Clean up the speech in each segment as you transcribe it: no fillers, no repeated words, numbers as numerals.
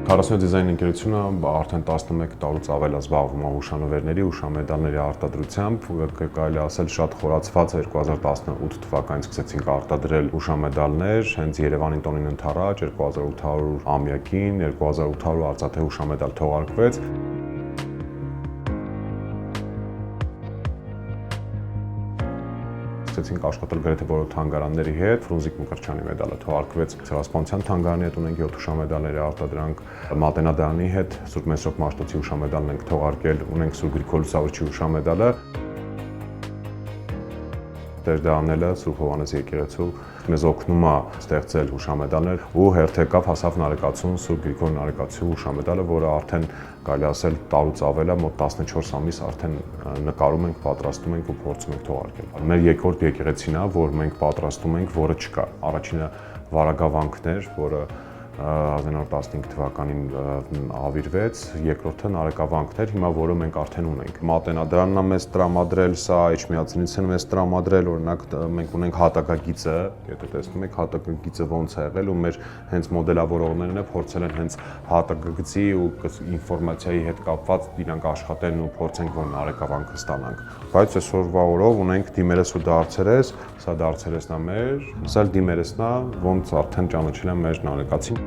47 դիզայն ընկերությունը արդեն 11 տարուց ավել է զբաղվում է հուշանվերների, հուշամեդալների արտադրությամբ, կարելի ասել շատ խորացված 2018 թվականից սկսեցինք արտադրել հուշամեդալներ, հենց Երևանի տոնին ընդառաջ 2800 ամյակին 2800 արծաթե հուշամեդալ թողարկվեց։ Սկսեցինք աշխատել գրեթե բոլոր թանգարանների հետ, Ֆրունզիկ Մկրտչյանի մեդալը թողարկվեց Ցեղասպանության թանգարանի հետ, ունենք 7 հուշամեդալների արտադրանք, Մատենադարանի հետ Սուրբ Մեսրոպ Մաշտոցի հուշամեդալն ենք թողարկել, ունենք Սուրբ Գրիգոր Լուսավորչի հուշամեդալը, Տեր անելը Սուրբ Հովհաննես եկեղեցու մեզ օգնում է ստեղծել հուշամեդալներ ու հերթեկավ հասավ Նարեկացուն Սուրբ Գրիգոր Նարեկացու հուշամեդալը, որը արդեն կարելի ասել տարուց ավել է, մոտ 14 ամիս արդեն նկարում ենք, պատրաստում ենք ու փորձում ենք թողարկել։ Մեր երկրորդ եկեղեցին է, որ մենք պատրաստում ենք, որը չկա։ Առաջինը Վարագավանքն էր, որը 1915 թվականին ավիրվեց, երկրորդը Նարեկավանքն էր, հիմա որը մենք արդեն ունենք։ Մատենադարանն է մեզ տրամադրել, սա Էջմիածնիցն մեզ տրամադրել, օրինակ մենք ունենք հատակագիծը, եթե տեսնում եք հատակագիծը ոնց է եղել ու մեր հենց մոդելավորողներն է փորձել են հենց հատակագծի ու ինֆորմացիայի հետ կապված իրանք աշխատեն ու փորձենք որ Նարեկավանքը ստանանք։ Բայց այսօրվա օրով ունենք դիմերես ու դարձերես, սա դարձերեսն է մեր, սա դիմերեսն է, ոնց արդեն ճանաչել են մեր Նարեկացին։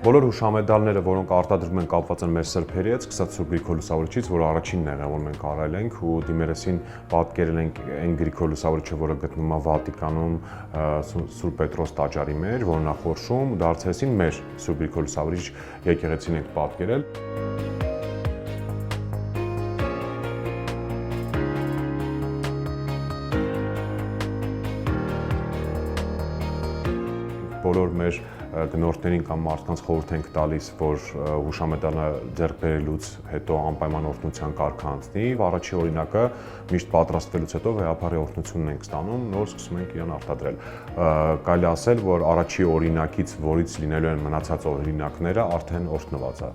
Բոլոր հուշամեդալները, որոնք արտադրվում են, կապված են մեր սրբերի հետ, սկսած Սուրբ Գրիգոր Լուսավորչից, որը առաջինն է, որ մենք արել ենք ու դիմերեսին պատկերել ենք այն Գրիգոր Լուսավորչը, որը գտնվում է Վատիկանում Սուրբ Պետրոս տաճարի մեջ, որն է խորշում, դարձերեսին մեր Սուրբ Գրիգոր Լուսավորիչ եկեղեցին ենք պատկերել։ Բոլոր մեր գնորդներին կամ մարդկանց խորհուրդ ենք տալիս, որ հուշամեդալը ձեռք բերելուց հետո անպայման օրհնության կարգ անցնի։ Առաջի օրինակը միշտ պատրաստվելուց հետո վեհապարի օրհնությունն ենք ստանում, նոր սկսում ենք իրան արտադրել։ Կարելի ասել, որ առաջի օրինակից, որից լինելու են մնացած օրինակները, արդեն օրհնված է։